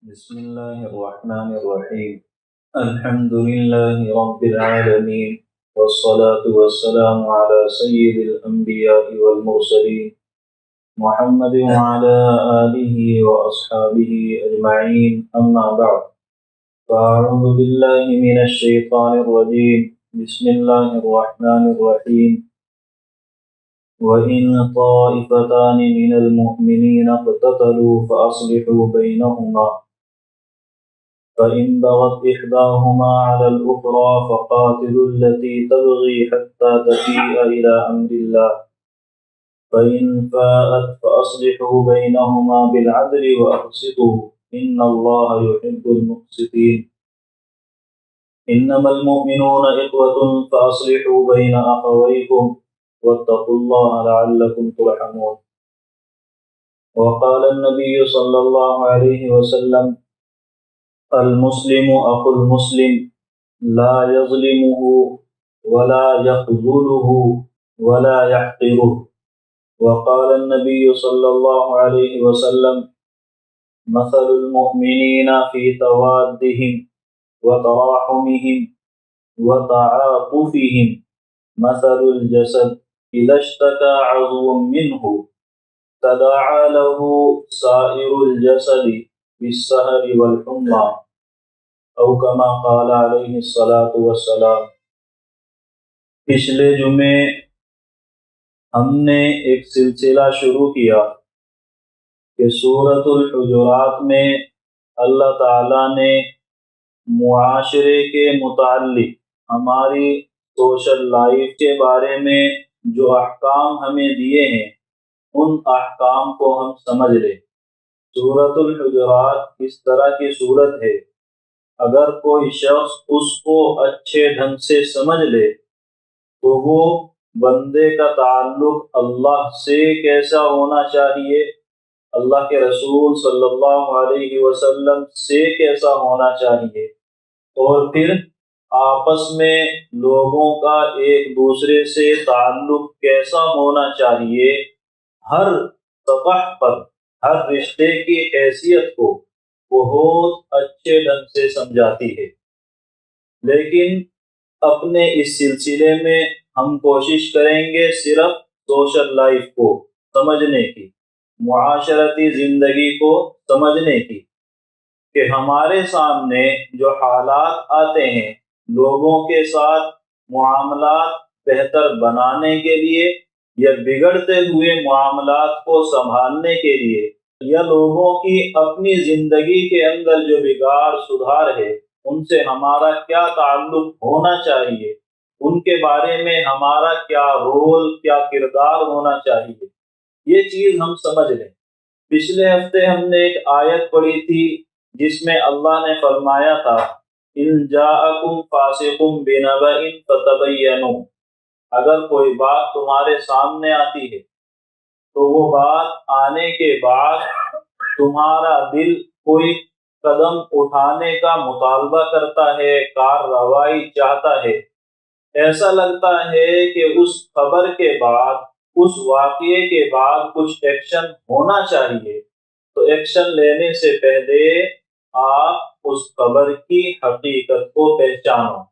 بسم الله الرحمن الرحيم. الحمد لله رب العالمين، والصلاة والسلام على سيد الأنبياء والمرسلين محمد وعلى آله وأصحابه أجمعين، أما بعد. فأعوذ بالله من الشيطان الرجيم. بسم الله الرحمن الرحيم. وإن طائفتان من المؤمنين اقتتلوا فأصلحوا بينهما، فإن بغت إحداهما على الأخرى فقاتلوا التي تبغي حتى تفيء إلى أمر الله، فإن فاءت فأصلحوا بينهما بالعدل وأقسطوا إن الله يحب المقسطين. إنما المؤمنون إخوة فأصلحوا بين أخويكم واتقوا الله لعلكم ترحمون. وقال النبي صلى الله عليه وسلم: المسلم أخو المسلم لا يظلمه ولا يخذله ولا يحقره. وقال النبي صلى الله عليه وسلم: مثل المؤمنين في توادهم وتراحمهم وتعاطفهم مثل الجسد إذا اشتكى عضو منه تداعى له سائر الجسد بالسهر والحمى، او کما قال علیہ الصلاۃ والسلام۔ پچھلے جمعے ہم نے ایک سلسلہ شروع کیا کہ سورۃ الحجرات میں اللہ تعالیٰ نے معاشرے کے متعلق ہماری سوشل لائف کے بارے میں جو احکام ہمیں دیے ہیں ان احکام کو ہم سمجھ لیں۔ سورۃ الحجرات اس طرح کی صورت ہے، اگر کوئی شخص اس کو اچھے ڈھنگ سے سمجھ لے تو وہ بندے کا تعلق اللہ سے کیسا ہونا چاہیے، اللہ کے رسول صلی اللہ علیہ وسلم سے کیسا ہونا چاہیے، اور پھر آپس میں لوگوں کا ایک دوسرے سے تعلق کیسا ہونا چاہیے، ہر سطح پر ہر رشتے کی حیثیت کو بہت اچھے ڈھنگ سے سمجھاتی ہے۔ لیکن اپنے اس سلسلے میں ہم کوشش کریں گے صرف سوشل لائف کو سمجھنے کی، معاشرتی زندگی کو سمجھنے کی، کہ ہمارے سامنے جو حالات آتے ہیں لوگوں کے ساتھ معاملات بہتر بنانے کے لیے یا بگڑتے ہوئے معاملات کو سنبھالنے کے لیے، یا لوگوں کی اپنی زندگی کے اندر جو بگاڑ سدھار ہے ان سے ہمارا کیا تعلق ہونا چاہیے، ان کے بارے میں ہمارا کیا رول کیا کردار ہونا چاہیے، یہ چیز ہم سمجھ لیں۔ پچھلے ہفتے ہم نے ایک آیت پڑھی تھی جس میں اللہ نے فرمایا تھا ان جاءکم فاسق بنبأ فتبینوا، اگر کوئی بات تمہارے سامنے آتی ہے تو وہ بات آنے کے بعد تمہارا دل کوئی قدم اٹھانے کا مطالبہ کرتا ہے، کارروائی چاہتا ہے، ایسا لگتا ہے کہ اس خبر کے بعد اس واقعے کے بعد کچھ ایکشن ہونا چاہیے، تو ایکشن لینے سے پہلے آپ اس خبر کی حقیقت کو پہچانو۔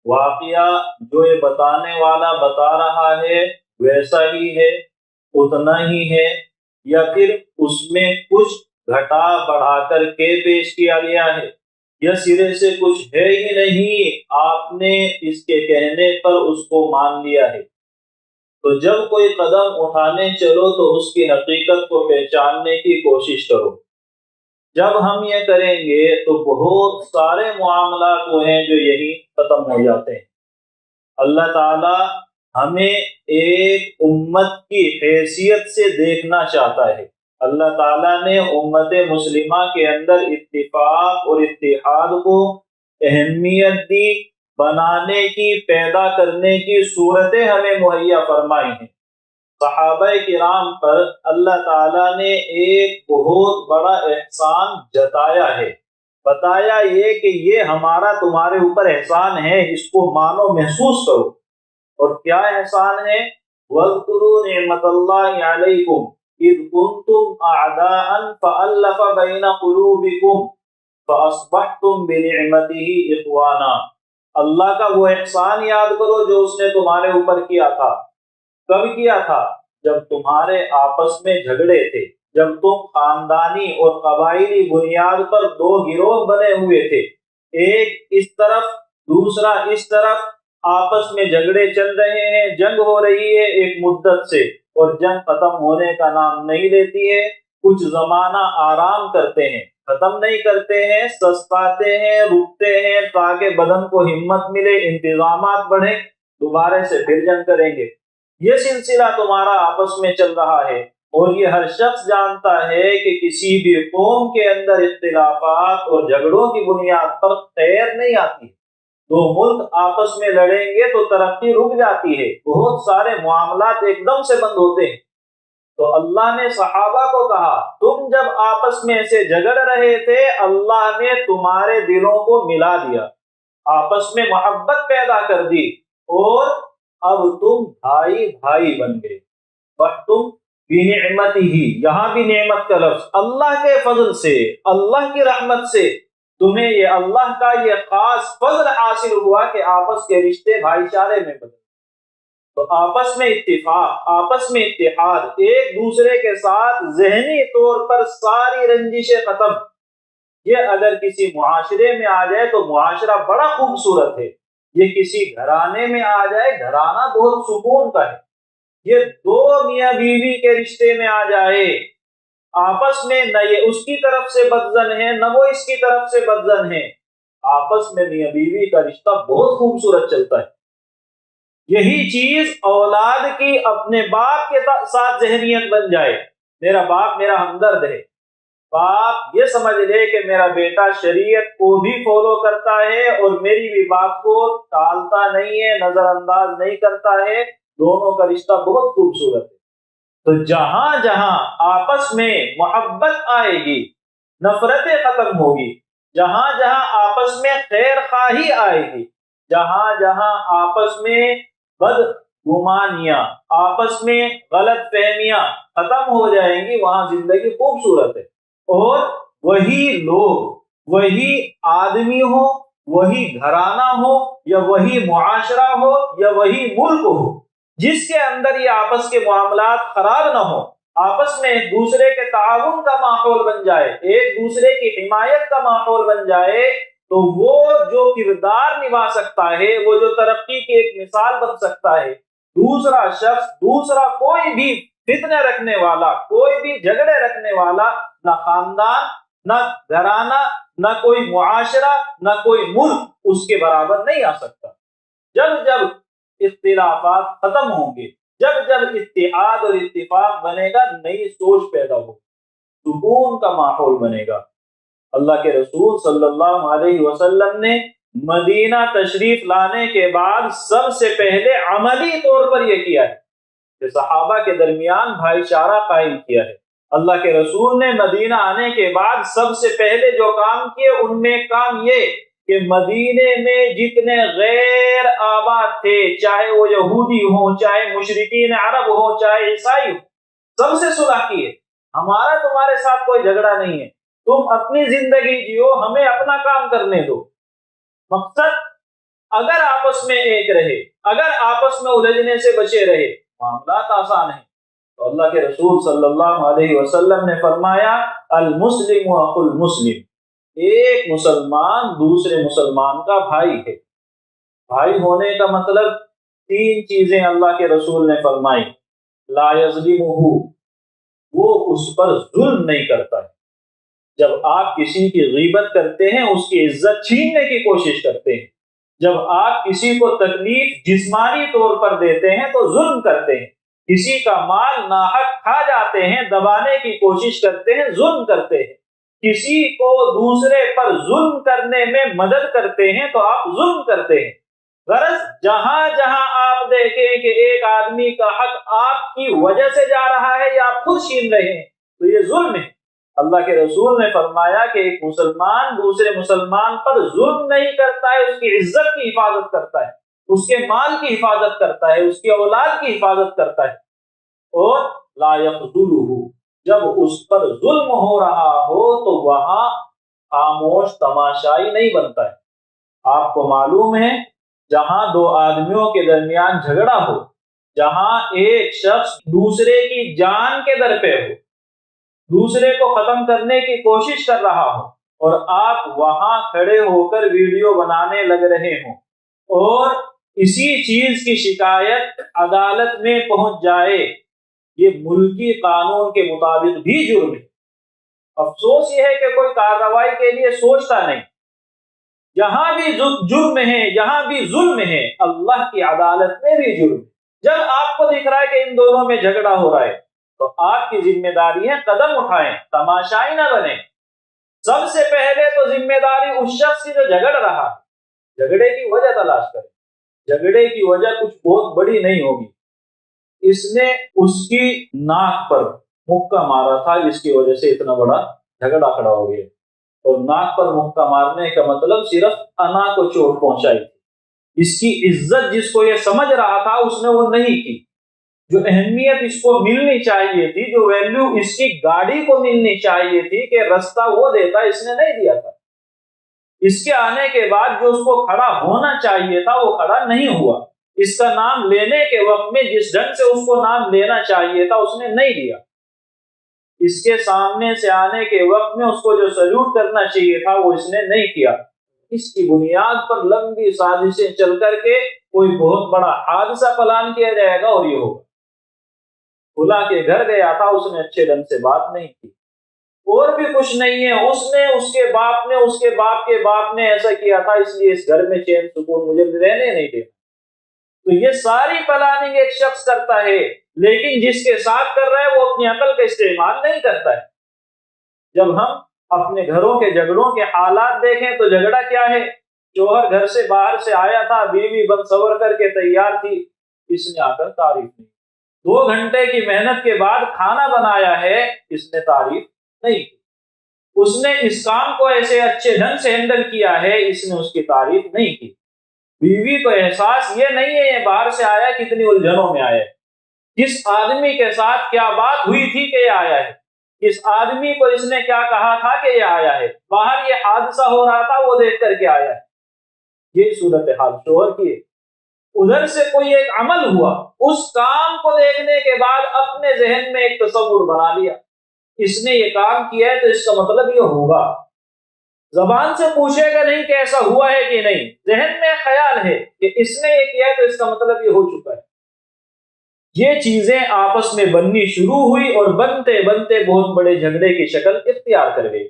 واقعہ جو یہ بتانے والا بتا رہا ہے ویسا ہی ہے، اتنا ہی ہے، یا پھر اس میں کچھ گھٹا بڑھا کر کے پیش کیا گیا ہے، یا سرے سے کچھ ہے ہی نہیں، آپ نے اس کے کہنے پر اس کو مان لیا ہے۔ تو جب کوئی قدم اٹھانے چلو تو اس کی حقیقت کو پہچاننے کی کوشش کرو۔ جب ہم یہ کریں گے تو بہت سارے معاملات وہ ہیں جو یہی ختم ہو جاتے ہیں۔ اللہ تعالی ہمیں ایک امت کی حیثیت سے دیکھنا چاہتا ہے۔ اللہ تعالیٰ نے امت مسلمہ کے اندر اتفاق اور اتحاد کو اہمیت دی، بنانے کی، پیدا کرنے کی صورتیں ہمیں مہیا فرمائی ہیں۔ صحابہ کرام پر اللہ تعالیٰ نے ایک بہت بڑا احسان جتایا ہے، بتایا یہ کہ یہ ہمارا تمہارے اوپر احسان ہے، اس کو مانو، محسوس کرو۔ اور کیا احسان ہے؟ وَاذْكُرُوا نِعْمَةَ اللَّهِ عَلَيْكُمْ إِذْ كُنْتُمْ أَعْدَاءً فَأَلَّفَ بَيْنَ قُلُوبِكُمْ فَأَصْبَحْتُمْ بِنِعْمَتِهِ إِخْوَانًا، اللہ کا وہ احسان یاد کرو جو اس نے تمہارے اوپر کیا تھا۔ کب کیا تھا؟ جب تمہارے آپس میں جھگڑے تھے، جب تم خاندانی اور قبائلی بنیاد پر دو گروہ بنے ہوئے تھے، ایک اس طرف دوسرا اس طرف، آپس میں جھگڑے چل رہے ہیں، جنگ ہو رہی ہے ایک مدت سے، اور جنگ ختم ہونے کا نام نہیں لیتی ہے۔ کچھ زمانہ آرام کرتے ہیں، ختم نہیں کرتے ہیں، سستاتے ہیں، رکتے ہیں تاکہ بدن کو ہمت ملے، انتظامات بڑھیں، دوبارہ سے پھر جنگ کریں گے۔ یہ سلسلہ تمہارا آپس میں چل رہا ہے، اور یہ ہر شخص جانتا ہے کہ کسی بھی قوم کے اندر اختلافات اور جھگڑوں کی بنیاد پر خیر نہیں آتی۔ دو ملک آپس میں لڑیں گے تو ترقی رک جاتی ہے، بہت سارے معاملات ایک دم سے بند ہوتے ہیں۔ تو اللہ نے صحابہ کو کہا، تم جب آپس میں سے جھگڑ رہے تھے، اللہ نے تمہارے دلوں کو ملا دیا، آپس میں محبت پیدا کر دی، اور اب تم بھائی بھائی بن گئے۔ تم بِنِعْمَتِهِ، یہاں بھی نعمت کا لفظ، اللہ کے فضل سے، اللہ کی رحمت سے تمہیں یہ اللہ کا یہ خاص فضل حاصل ہوا کہ آپس کے رشتے بھائی چارے میں بدلے۔ تو آپس میں اتفاق، آپس میں اتحاد، ایک دوسرے کے ساتھ ذہنی طور پر ساری رنجشیں ختم۔ یہ اگر کسی معاشرے میں آ جائے تو معاشرہ بڑا خوبصورت ہے، یہ کسی گھرانے میں آ جائے، گھرانہ بہت سکون کا ہے۔ یہ دو میاں بیوی کے رشتے میں آ جائے، آپس میں نہ یہ اس کی طرف سے بدزن ہے نہ وہ اس کی طرف سے بدزن ہے، آپس میں میاں بیوی کا رشتہ بہت خوبصورت چلتا ہے۔ یہی چیز اولاد کی اپنے باپ کے ساتھ ذہنیت بن جائے، میرا باپ میرا ہمدرد ہے، باپ یہ سمجھ لے کہ میرا بیٹا شریعت کو بھی فالو کرتا ہے اور میری بھی بات کو ٹالتا نہیں ہے، نظر انداز نہیں کرتا ہے، دونوں کا رشتہ بہت خوبصورت ہے۔ تو جہاں جہاں آپس میں محبت آئے گی، نفرتیں ختم ہوگی، جہاں جہاں آپس میں خیر خواہی آئے گی، جہاں جہاں آپس میں بد گمانیاں، آپس میں غلط فہمیاں ختم ہو جائیں گی، وہاں زندگی خوبصورت ہے۔ اور وہی لوگ، وہی آدمی ہو، وہی گھرانہ ہو یا وہی معاشرہ ہو یا وہی ملک ہو، جس کے اندر یہ آپس کے معاملات خراب نہ ہو، آپس میں ایک دوسرے کے تعاون کا ماحول بن جائے، ایک دوسرے کی حمایت کا ماحول بن جائے، تو وہ جو کردار نبھا سکتا ہے، وہ جو ترقی کی ایک مثال بن سکتا ہے، دوسرا شخص، دوسرا کوئی بھی فتنہ رکھنے والا، کوئی بھی جھگڑے رکھنے والا، نہ خاندان، نہ گھرانہ، نہ کوئی معاشرہ، نہ کوئی ملک اس کے برابر نہیں آ سکتا۔ جب جب اختلافات ختم ہوں گے، جب جب اتحاد اور اتفاق بنے گا، نئی سوچ پیدا ہوگی، سکون کا ماحول بنے گا۔ اللہ کے رسول صلی اللہ علیہ وسلم نے مدینہ تشریف لانے کے بعد سب سے پہلے عملی طور پر یہ کیا ہے کہ صحابہ کے درمیان بھائی چارہ قائم کیا ہے۔ اللہ کے رسول نے مدینہ آنے کے بعد سب سے پہلے جو کام کیے، ان میں کام یہ کہ مدینے میں جتنے غیر آباد تھے، چاہے وہ یہودی ہوں، چاہے مشرکین عرب ہوں، چاہے عیسائی ہوں، سب سے صلح کی ہے۔ ہمارا تمہارے ساتھ کوئی جھگڑا نہیں ہے، تم اپنی زندگی جیو، ہمیں اپنا کام کرنے دو۔ مقصد اگر آپس میں ایک رہے، اگر آپس میں الجھنے سے بچے رہے، معاملات آسان ہیں۔ تو اللہ کے رسول صلی اللہ علیہ وسلم نے فرمایا، المسلم اخو المسلم، ایک مسلمان دوسرے مسلمان کا بھائی ہے۔ بھائی ہونے کا مطلب تین چیزیں اللہ کے رسول نے فرمائی۔ لا یظلمہ، وہ اس پر ظلم نہیں کرتا ہے۔ جب آپ کسی کی غیبت کرتے ہیں، اس کی عزت چھیننے کی کوشش کرتے ہیں، جب آپ کسی کو تکلیف جسمانی طور پر دیتے ہیں تو ظلم کرتے ہیں، کسی کا مال ناحق کھا جاتے ہیں، دبانے کی کوشش کرتے ہیں، ظلم کرتے ہیں، کسی کو دوسرے پر ظلم کرنے میں مدد کرتے ہیں تو آپ ظلم کرتے ہیں۔ غرض جہاں جہاں آپ دیکھیں کہ ایک آدمی کا حق آپ کی وجہ سے جا رہا ہے یا آپ خود چھین رہے ہیں، تو یہ ظلم ہے۔ اللہ کے رسول نے فرمایا کہ ایک مسلمان دوسرے مسلمان پر ظلم نہیں کرتا ہے، اس کی عزت کی حفاظت کرتا ہے، اس کے مال کی حفاظت کرتا ہے، اس کی اولاد کی حفاظت کرتا ہے۔ اور لا یخذلہ، جب اس پر ظلم ہو رہا ہو تو وہاں خاموش تماشائی نہیں بنتا ہے۔ آپ کو معلوم ہے جہاں دو آدمیوں کے درمیان جھگڑا ہو، جہاں ایک شخص دوسرے کی جان کے در پہ ہو، دوسرے کو ختم کرنے کی کوشش کر رہا ہو، اور آپ وہاں کھڑے ہو کر ویڈیو بنانے لگ رہے ہوں، اور اسی چیز کی شکایت عدالت میں پہنچ جائے، یہ ملکی قانون کے مطابق بھی جرم ہے۔ افسوس یہ ہے کہ کوئی کارروائی کے لیے سوچتا نہیں۔ جہاں بھی جرم ہے، جہاں بھی ظلم ہے، اللہ کی عدالت میں بھی جرم ہے۔ جب آپ کو دکھ رہا ہے کہ ان دونوں میں جھگڑا ہو رہا ہے تو آپ کی ذمہ داری ہے قدم اٹھائیں، تماشائی نہ بنیں۔ سب سے پہلے تو ذمہ داری اس شخص کی جو جھگڑ رہا ہے، جھگڑے کی وجہ تلاش کریں۔ جھگڑے کی وجہ کچھ بہت بڑی نہیں ہوگی، اس نے اس کی ناک پر مکہ مارا تھا، اس کی وجہ سے اتنا بڑا جھگڑا کھڑا ہو گیا، اور ناک پر مکہ مارنے کا مطلب صرف انا کو چوٹ پہنچائی تھی۔ اس کی عزت جس کو یہ سمجھ رہا تھا اس نے وہ نہیں کی، جو اہمیت اس کو ملنی چاہیے تھی، جو ویلیو اس کی گاڑی کو ملنی چاہیے تھی کہ رستہ وہ دیتا، اس نے نہیں دیا تھا۔ اس کے آنے کے بعد جو اس کو کھڑا ہونا چاہیے تھا وہ کھڑا نہیں ہوا۔ اس کا نام لینے کے وقت میں جس ڈھنگ سے اس کو نام لینا چاہیے تھا اس نے نہیں دیا۔ اس کے سامنے سے آنے کے وقت میں اس کو جو سلوٹ کرنا چاہیے تھا وہ اس نے نہیں کیا۔ اس کی بنیاد پر لمبی سازشیں چل کر کے کوئی بہت بڑا حادثہ پلان کیا جائے گا، اور یہ ہوگا۔ کھلا کے گھر گیا تھا، اس نے اچھے ڈھنگ سے بات نہیں کی، اور بھی کچھ نہیں ہے، اس نے اس کے باپ نے اس کے باپ کے باپ نے ایسا کیا تھا، اس لیے اس گھر میں چین سکون مجھے رہنے نہیں دے۔ تو یہ ساری پلاننگ ایک شخص کرتا ہے، لیکن جس کے ساتھ کر رہا ہے وہ اپنی عقل کا استعمال نہیں کرتا ہے۔ جب ہم اپنے گھروں کے جھگڑوں کے حالات دیکھیں تو جھگڑا کیا ہے؟ شوہر گھر سے باہر سے آیا تھا، بیوی بن سور کر کے تیار تھی، اس نے آ کر تعریف نہیں۔ 2 گھنٹے کی محنت کے بعد کھانا بنایا ہے، اس نے تعریف نہیں کی۔ اس نے اس کام کو ایسے اچھے ڈھنگ سے ہینڈل کیا ہے، اس نے اس کی تعریف نہیں کی۔ بیوی کو احساس یہ نہیں ہے یہ باہر سے آیا کتنی الجھنوں میں آیا ہے، کس آدمی کے ساتھ کیا بات ہوئی تھی کہ یہ آیا ہے، کس آدمی کو اس نے کیا کہا تھا کہ یہ آیا ہے، باہر یہ حادثہ ہو رہا تھا وہ دیکھ کر کے آیا ہے۔ یہ صورتحال شوہر کی ہے۔ ادھر سے کوئی ایک عمل ہوا، اس کام کو دیکھنے کے بعد اپنے ذہن میں ایک تصور بنا لیا، اس نے یہ کام کیا ہے تو اس کا مطلب یہ ہوگا۔ زبان سے پوچھے گا نہیں کہ ایسا ہوا ہے کہ نہیں، ذہن میں خیال ہے کہ اس نے یہ کیا ہے تو اس کا مطلب یہ ہو چکا ہے۔ یہ چیزیں آپس میں بننی شروع ہوئی اور بنتے بنتے بہت بڑے جھگڑے کی شکل اختیار کر گئی۔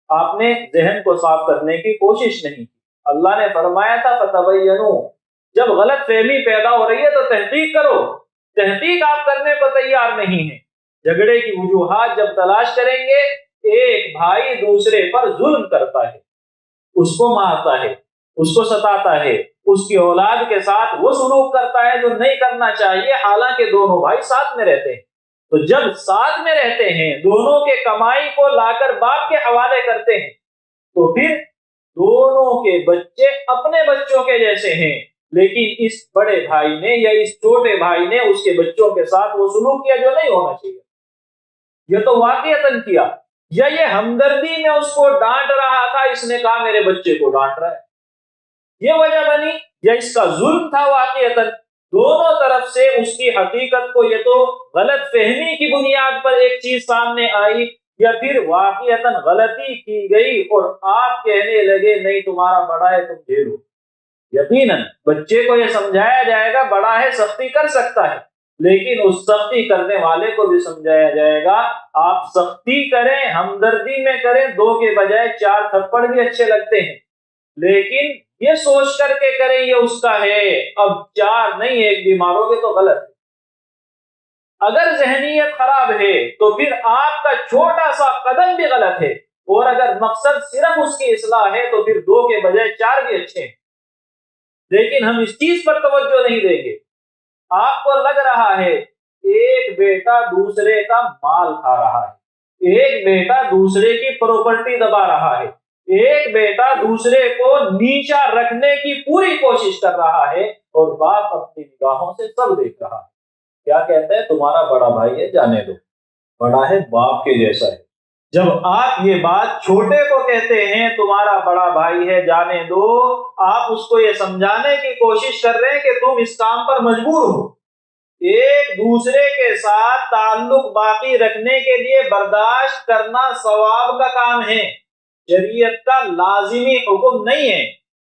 آپ نے ذہن کو صاف کرنے کی کوشش نہیں کی۔ اللہ نے فرمایا تھا فتبینوا، جب غلط فہمی پیدا ہو رہی ہے تو تحقیق کرو۔ تحقیق آپ کرنے کو تیار نہیں ہیں۔ جھگڑے کی وجوہات جب تلاش کریں گے، ایک بھائی دوسرے پر ظلم کرتا ہے، اس کو مارتا ہے، اس کو ستاتا ہے، اس کی اولاد کے ساتھ وہ سلوک کرتا ہے جو نہیں کرنا چاہیے، حالانکہ دونوں بھائی ساتھ میں رہتے ہیں۔ تو جب ساتھ میں رہتے ہیں، دونوں کے کمائی کو لا کر باپ کے حوالے کرتے ہیں، تو پھر دونوں کے بچے اپنے بچوں کے جیسے ہیں، لیکن اس بڑے بھائی نے یا اس چھوٹے بھائی نے اس کے بچوں کے ساتھ وہ سلوک کیا جو نہیں ہونا چاہیے۔ یہ تو واقعتاً کیا، یا یہ ہمدردی میں اس کو ڈانٹ رہا تھا، اس نے کہا میرے بچے کو ڈانٹ رہا ہے، یہ وجہ بنی، یا اس کا ظلم تھا واقعتاً۔ دونوں طرف سے اس کی حقیقت کو یہ تو غلط فہمی کی بنیاد پر ایک چیز سامنے آئی، یا پھر واقعتاً غلطی کی گئی اور آپ کہنے لگے نہیں تمہارا بڑا ہے تم جھیلو۔ یقیناً بچے کو یہ سمجھایا جائے گا بڑا ہے سختی کر سکتا ہے، لیکن اس سختی کرنے والے کو بھی سمجھایا جائے گا آپ سختی کریں، ہمدردی میں کریں، 2 کے بجائے 4 تھپڑ بھی اچھے لگتے ہیں، لیکن یہ سوچ کر کے کریں یہ اس کا ہے، اب 4 نہیں 1 بھی مارو گے تو غلط ہے۔ اگر ذہنیت خراب ہے تو پھر آپ کا چھوٹا سا قدم بھی غلط ہے، اور اگر مقصد صرف اس کی اصلاح ہے تو پھر 2 کے بجائے 4 بھی اچھے ہیں، لیکن ہم اس چیز پر توجہ نہیں دیں گے۔ آپ کو لگ رہا ہے ایک بیٹا دوسرے کا مال کھا رہا ہے، ایک بیٹا دوسرے کی پراپرٹی دبا رہا ہے، ایک بیٹا دوسرے کو نیچا رکھنے کی پوری کوشش کر رہا ہے، اور باپ اپنی نگاہوں سے سب دیکھ رہا ہے۔ کیا کہتا ہے؟ تمہارا بڑا بھائی ہے، جانے دو، بڑا ہے باپ کے جیسا ہے، جب آپ یہ بات چھوٹے کو کہتے ہیں تمہارا بڑا بھائی ہے جانے دو، آپ اس کو یہ سمجھانے کی کوشش کر رہے ہیں کہ تم اس کام پر مجبور ہو۔ ایک دوسرے کے ساتھ تعلق باقی رکھنے کے لیے برداشت کرنا ثواب کا کام ہے، شریعت کا لازمی حکم نہیں ہے۔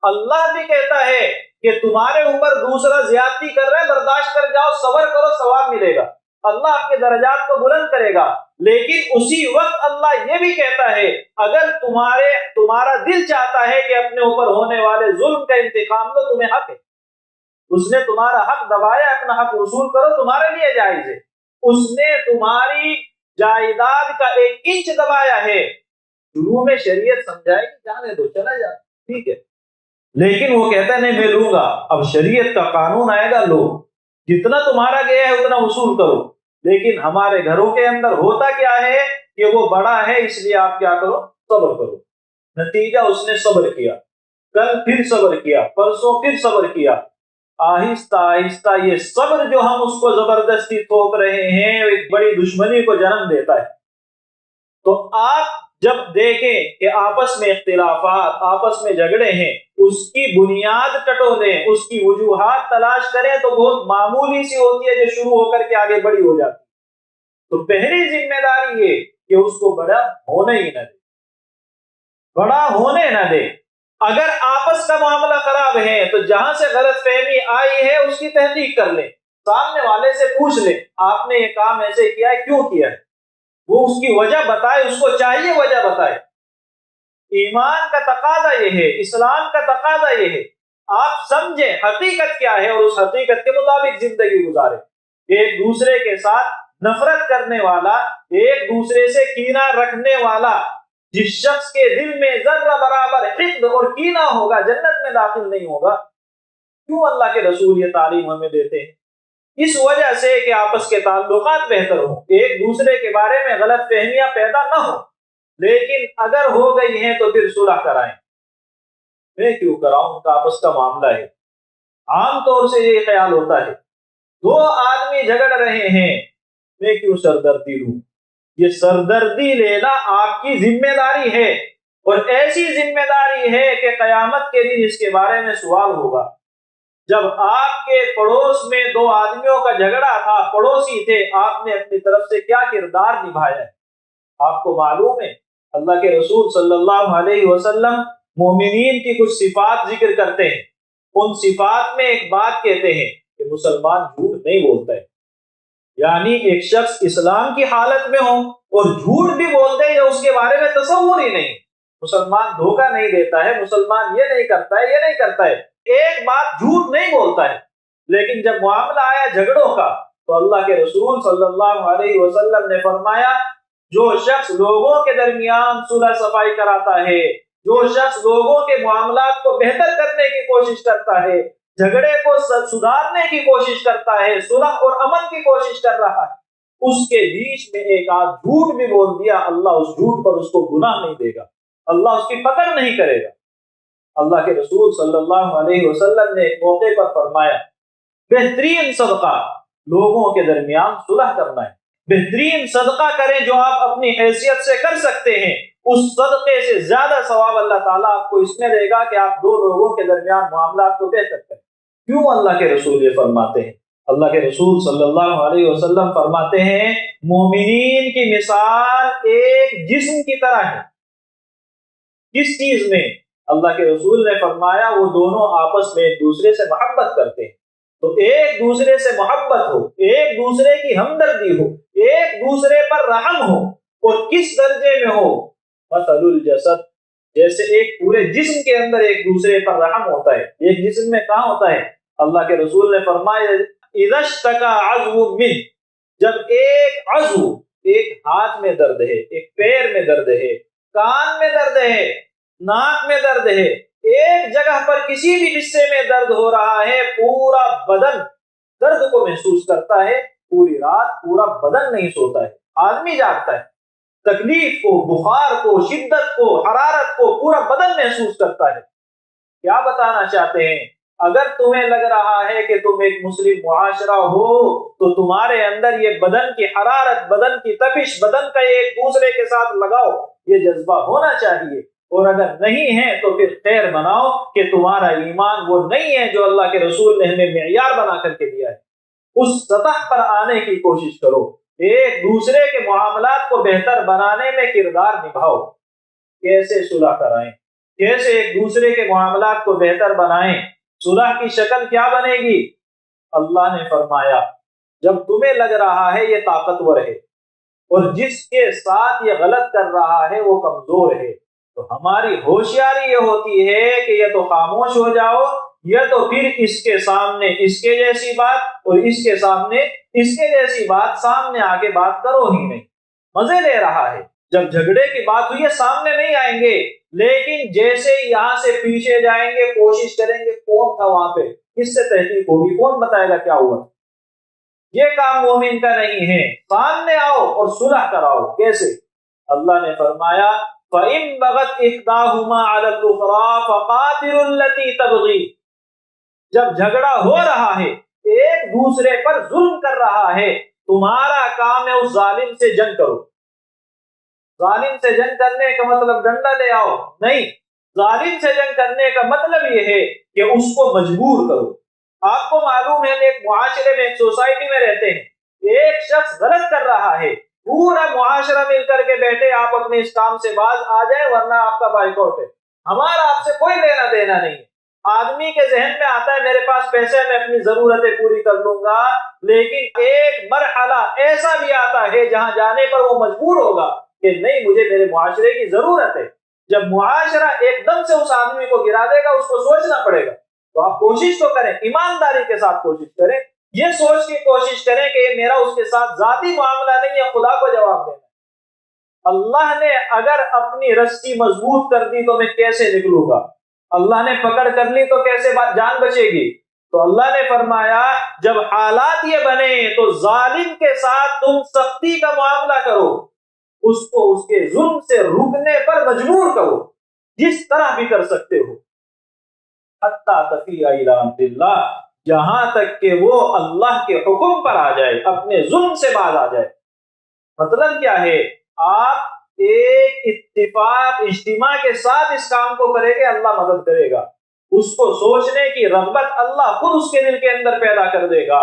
اللہ بھی کہتا ہے کہ تمہارے اوپر دوسرا زیادتی کر رہا ہے، برداشت کر جاؤ، صبر کرو، ثواب ملے گا، اللہ آپ کے درجات کو بلند کرے گا۔ لیکن اسی وقت اللہ یہ بھی کہتا ہے اگر تمہارا دل چاہتا ہے کہ اپنے اوپر ہونے والے ظلم کا انتقام لو، تمہیں حق ہے، اس نے تمہارا حق دبایا، اپنا حق وصول کرو، تمہارے لیے جائز ہے۔ اس نے تمہاری جائیداد کا 1 انچ دبایا ہے، شروع میں شریعت سمجھائے کہ جانے دو، چلا جا، ٹھیک ہے، لیکن وہ کہتا ہے نہیں میں لوں گا۔ اب شریعت کا قانون آئے گا، لو، جتنا تمہارا گیا ہے اتنا وصول کرو۔ لیکن ہمارے گھروں کے اندر ہوتا کیا ہے کہ وہ بڑا ہے اس لیے آپ کیا کرو، صبر کرو۔ نتیجہ اس نے صبر کیا، کل پھر صبر کیا، پرسوں پھر صبر کیا، آہستہ آہستہ یہ صبر جو ہم اس کو زبردستی تھوپ رہے ہیں ایک بڑی دشمنی کو جنم دیتا ہے۔ تو آپ جب دیکھیں کہ آپس میں اختلافات، آپس میں جھگڑے ہیں، اس کی بنیاد ٹٹولیں، اس کی وجوہات تلاش کریں تو بہت معمولی سی ہوتی ہے جو شروع ہو کر کے آگے بڑی ہو جاتی ہے۔ تو پہلی ذمہ داری یہ کہ اس کو بڑا ہونے ہی نہ دے، بڑا ہونے نہ دے۔ اگر آپس کا معاملہ خراب ہے تو جہاں سے غلط فہمی آئی ہے اس کی تحقیق کر لیں، سامنے والے سے پوچھ لیں آپ نے یہ کام ایسے کیا ہے، کیوں کیا ہے، وہ اس کی وجہ بتائے، اس کو چاہیے وجہ بتائے۔ ایمان کا تقاضا یہ ہے، اسلام کا تقاضا یہ ہے، آپ سمجھیں حقیقت کیا ہے اور اس حقیقت کے مطابق زندگی گزارے۔ ایک دوسرے کے ساتھ نفرت کرنے والا، ایک دوسرے سے کینہ رکھنے والا، جس شخص کے دل میں ذرہ برابر حقد اور کینہ ہوگا جنت میں داخل نہیں ہوگا۔ کیوں اللہ کے رسول یہ تعلیم ہمیں دیتے ہیں؟ اس وجہ سے کہ آپس کے تعلقات بہتر ہوں، ایک دوسرے کے بارے میں غلط فہمیاں پیدا نہ ہوں۔ لیکن اگر ہو گئی ہیں تو پھر صلح کرائیں۔ میں کیوں کراؤں، ان کا آپس کا معاملہ ہے۔ عام طور سے یہ خیال ہوتا ہے دو آدمی جھگڑ رہے ہیں، میں کیوں سردردی لوں۔ یہ سردردی لینا آپ کی ذمہ داری ہے، اور ایسی ذمہ داری ہے کہ قیامت کے دن اس کے بارے میں سوال ہوگا۔ جب آپ کے پڑوس میں 2 آدمیوں کا جھگڑا تھا، پڑوسی تھے، آپ نے اپنی طرف سے کیا کردار نبھایا ہے؟ آپ کو معلوم ہے اللہ کے رسول صلی اللہ علیہ وسلم مومنین کی کچھ صفات ذکر کرتے ہیں، ان صفات میں ایک بات کہتے ہیں کہ مسلمان جھوٹ نہیں بولتا ہے۔ یعنی ایک شخص اسلام کی حالت میں ہو اور جھوٹ بھی بولتے ہیں، اس کے بارے میں تصور ہی نہیں، مسلمان دھوکہ نہیں دیتا ہے، مسلمان یہ نہیں کرتا ہے، یہ نہیں کرتا ہے، ایک بات جھوٹ نہیں بولتا ہے۔ لیکن جب معاملہ آیا جھگڑوں کا تو اللہ کے رسول صلی اللہ علیہ وسلم نے فرمایا جو شخص لوگوں کے درمیان صلح صفائی کراتا ہے، جو شخص لوگوں کے معاملات کو بہتر کرنے کی کوشش کرتا ہے، جھگڑے کو سدھارنے کی کوشش کرتا ہے، صلح اور امن کی کوشش کر رہا ہے، اس کے بیچ میں ایک آدھ جھوٹ بھی بول دیا، اللہ اس جھوٹ پر اس کو گناہ نہیں دے گا، اللہ اس کی پکڑ نہیں کرے گا۔ اللہ کے رسول صلی اللہ علیہ وسلم نے ایک موقع پر فرمایا بہترین صدقہ لوگوں کے درمیان صلح کرنا ہے۔ بہترین صدقہ کریں جو آپ اپنی حیثیت سے کر سکتے ہیں، اس صدقے سے زیادہ ثواب اللہ تعالیٰ آپ کو اس میں دے گا کہ آپ 2 لوگوں کے درمیان معاملات کو بہتر کریں۔ کیوں اللہ کے رسول یہ فرماتے ہیں؟ اللہ کے رسول صلی اللہ علیہ وسلم فرماتے ہیں مومنین کی مثال ایک جسم کی طرح ہے۔ کس چیز میں؟ اللہ کے رسول نے فرمایا وہ دونوں آپس میں ایک دوسرے سے محبت کرتے ہیں، تو ایک دوسرے سے محبت ہو، ایک دوسرے کی ہمدردی ہو، ایک دوسرے پر رحم ہو، اور کس درجے میں ہو؟ مثل الجسد، جیسے ایک پورے جسم کے اندر ایک دوسرے پر رحم ہوتا ہے۔ ایک جسم میں کہاں ہوتا ہے؟ اللہ کے رسول نے فرمایا اذا اشتکا عضو من، جب ایک عضو، ایک ہاتھ میں درد ہے، ایک پیر میں درد ہے، کان میں درد ہے، ناک میں درد ہے، ایک جگہ پر کسی بھی حصے میں درد ہو رہا ہے، پورا بدن درد کو محسوس کرتا ہے، پوری رات پورا بدن نہیں سوتا ہے، آدمی جاگتا ہے، تکلیف کو، بخار کو، شدت کو، حرارت کو پورا بدن محسوس کرتا ہے۔ کیا بتانا چاہتے ہیں؟ اگر تمہیں لگ رہا ہے کہ تم ایک مسلم معاشرہ ہو تو تمہارے اندر یہ بدن کی حرارت، بدن کی تپش، بدن کا ایک دوسرے کے ساتھ لگاؤ، یہ جذبہ ہونا چاہیے۔ اور اگر نہیں ہے تو پھر خیر بناؤ کہ تمہارا ایمان وہ نہیں ہے جو اللہ کے رسول نے ہمیں معیار بنا کر کے دیا ہے۔ اس سطح پر آنے کی کوشش کرو، ایک دوسرے کے معاملات کو بہتر بنانے میں کردار نبھاؤ۔ کیسے صلح کرائیں، کیسے ایک دوسرے کے معاملات کو بہتر بنائیں، صلح کی شکل کیا بنے گی؟ اللہ نے فرمایا جب تمہیں لگ رہا ہے یہ طاقتور ہے اور جس کے ساتھ یہ غلط کر رہا ہے وہ کمزور ہے، تو ہماری ہوشیاری یہ ہوتی ہے کہ یا تو خاموش ہو جاؤ یا تو پھر اس کے سامنے اس کے جیسی بات اور اس کے سامنے اس کے جیسی بات سامنے آ کے بات کرو ہی نہیں۔ مزے لے رہا ہے، جب جھگڑے کی بات ہوئی ہے سامنے نہیں آئیں گے، لیکن جیسے یہاں سے پیچھے جائیں گے کوشش کریں گے کون تھا وہاں پہ، کس سے تحقیق ہوگی، کون بتائے گا کیا ہوا۔ یہ کام مومن کا نہیں ہے، سامنے آؤ اور صلح کراؤ۔ کیسے؟ اللہ نے فرمایا فَإِن بَغَتْ إِحْدَاهُمَا عَلَى الْأُخْرَى فَقَاتِلُوا الَّتِي تَبْغِي۔ جب جھگڑا ہو رہا ہے، ایک دوسرے پر ظلم کر رہا ہے، تمہارا کام ہے اس ظالم سے جنگ کرو۔ ظالم سے جنگ کرنے کا مطلب ڈنڈا لے آؤ نہیں، ظالم سے جنگ کرنے کا مطلب یہ ہے کہ اس کو مجبور کرو۔ آپ کو معلوم ہے ایک معاشرے میں، ایک سوسائٹی میں رہتے ہیں، ایک شخص غلط کر رہا ہے، پورا معاشرہ مل کر کے بیٹھے آپ اپنے اس کام سے باز آ جائیں ورنہ آپ کا بائیکاٹ ہے، ہمارا آپ سے کوئی لینا دینا نہیں ہے۔ آدمی کے ذہن میں آتا ہے میرے پاس پیسے ہے، میں اپنی ضرورتیں پوری کر لوں گا، لیکن ایک مرحلہ ایسا بھی آتا ہے جہاں جانے پر وہ مجبور ہوگا کہ نہیں مجھے میرے معاشرے کی ضرورت ہے۔ جب معاشرہ ایک دم سے اس آدمی کو گرا دے گا اس کو سوچنا پڑے گا، تو آپ کوشش تو کریں، ایمانداری کے ساتھ کوشش کریں، یہ سوچ کی کوشش کریں کہ یہ میرا اس کے ساتھ ذاتی معاملہ نہیں ہے، خدا کو جواب دینا۔ اللہ نے اگر اپنی رسی مضبوط کر دی تو میں کیسے نکلوں گا، اللہ نے پکڑ کر لی تو کیسے جان بچے گی؟ تو اللہ نے فرمایا جب حالات یہ بنے تو ظالم کے ساتھ تم سختی کا معاملہ کرو، اس کو اس کے ظلم سے رکنے پر مجبور کرو، جس طرح بھی کر سکتے ہو، حتی تفیء الی امر اللہ، جہاں تک کہ وہ اللہ کے حکم پر آ جائے، اپنے ظلم سے باز آ جائے۔ مطلب کیا ہے؟ آپ ایک اتفاق اجتماع کے ساتھ اس کام کو کریں گے، اللہ مدد کرے گا، اس کو سوچنے کی رغبت اللہ خود اس کے دل کے اندر پیدا کر دے گا،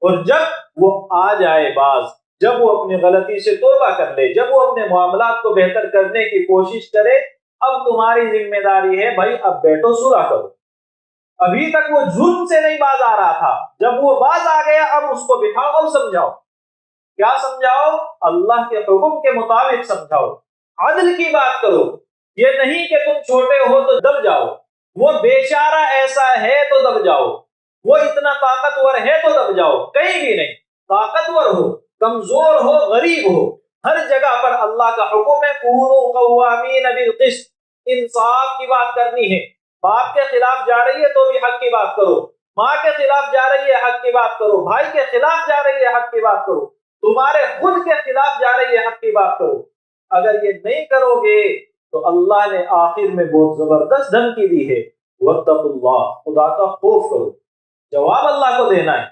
اور جب وہ آ جائے باز، جب وہ اپنی غلطی سے توبہ کر لے، جب وہ اپنے معاملات کو بہتر کرنے کی کوشش کرے، اب تمہاری ذمہ داری ہے بھائی اب بیٹھو صلح کرو۔ ابھی تک وہ ظلم سے نہیں باز آ رہا تھا، جب وہ باز آ گیا اب اس کو بٹھاؤ اور سمجھاؤ۔ کیا سمجھاؤ؟ اللہ کے حکم کے مطابق سمجھاؤ، عدل کی بات کرو، یہ نہیں کہ تم چھوٹے ہو تو دب جاؤ، وہ بیچارہ ایسا ہے تو دب جاؤ، وہ اتنا طاقتور ہے تو دب جاؤ، کہیں بھی نہیں، طاقتور ہو، کمزور ہو، غریب ہو، ہر جگہ پر اللہ کا حکم ہے کونوا قوامین بالقسط، انصاف کی بات کرنی ہے۔ باپ کے خلاف جا رہی ہے تو بھی حق کی بات کرو، ماں کے خلاف جا رہی ہے حق کی بات کرو، بھائی کے خلاف جا رہی ہے حق کی بات کرو، تمہارے خود کے خلاف جا رہی ہے حق کی بات کرو۔ اگر یہ نہیں کرو گے تو اللہ نے آخر میں بہت زبردست دھمکی دی ہے، واتقوا اللہ، خدا کا خوف کرو۔ جواب اللہ کو دینا ہے۔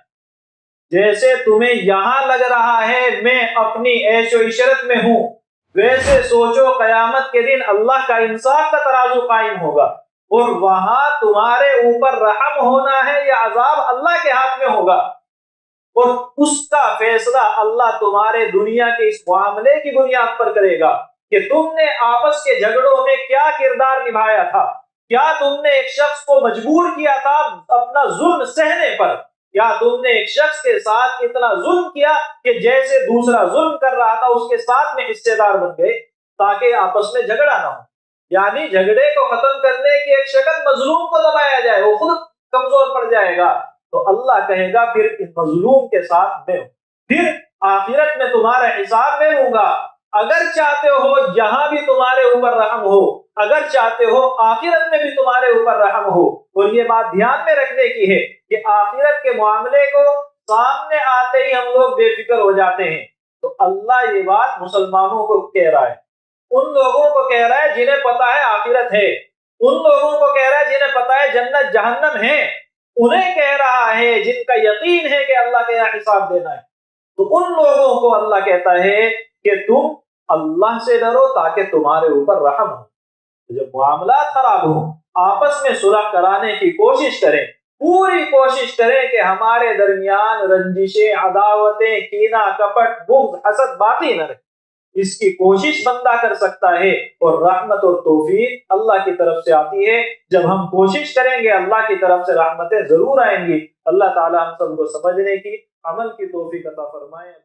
جیسے تمہیں یہاں لگ رہا ہے میں اپنی عیش و عشرت میں ہوں، ویسے سوچو قیامت کے دن اللہ کا انصاف کا ترازو قائم ہوگا، اور وہاں تمہارے اوپر رحم ہونا ہے یا عذاب اللہ کے ہاتھ میں ہوگا، اور اس کا فیصلہ اللہ تمہارے دنیا کے اس معاملے کی بنیاد پر کرے گا کہ تم نے آپس کے جھگڑوں میں کیا کردار نبھایا تھا، کیا تم نے ایک شخص کو مجبور کیا تھا اپنا ظلم سہنے پر، کیا تم نے ایک شخص کے ساتھ اتنا ظلم کیا کہ جیسے دوسرا ظلم کر رہا تھا اس کے ساتھ میں حصے دار بن گئے تاکہ آپس میں جھگڑا نہ ہو۔ یعنی جھگڑے کو ختم کرنے کی ایک شکل مظلوم کو دبایا جائے، وہ خود کمزور پڑ جائے گا، تو اللہ کہے گا پھر اس مظلوم کے ساتھ میں ہوں، پھر آخرت میں تمہارا حساب میں لوں گا۔ اگر چاہتے ہو یہاں بھی تمہارے اوپر رحم ہو، اگر چاہتے ہو آخرت میں بھی تمہارے اوپر رحم ہو، اور یہ بات دھیان میں رکھنے کی ہے کہ آخرت کے معاملے کو سامنے آتے ہی ہم لوگ بے فکر ہو جاتے ہیں، تو اللہ یہ بات مسلمانوں کو کہہ رہا ہے، ان لوگوں کو کہہ رہا ہے جنہیں پتا ہے آخرت ہے، ان لوگوں کو کہہ رہا ہے جنہیں پتا ہے جنت جہنم ہے، انہیں کہہ رہا ہے جن کا یقین ہے کہ اللہ کا یہاں حساب دینا ہے، تو ان لوگوں کو اللہ کہتا ہے کہ تم اللہ سے ڈرو تاکہ تمہارے اوپر رحم ہو۔ جب معاملات خراب ہوں آپس میں صلح کرانے کی کوشش کریں، پوری کوشش کریں کہ ہمارے درمیان رنجشیں، عداوتیں، کینہ، کپٹ، بغض، حسد باقی نہ رہے۔ اس کی کوشش بندہ کر سکتا ہے، اور رحمت اور توفیق اللہ کی طرف سے آتی ہے۔ جب ہم کوشش کریں گے اللہ کی طرف سے رحمتیں ضرور آئیں گی۔ اللہ تعالی ہم سب کو سمجھنے کی، عمل کی توفیق عطا فرمائے۔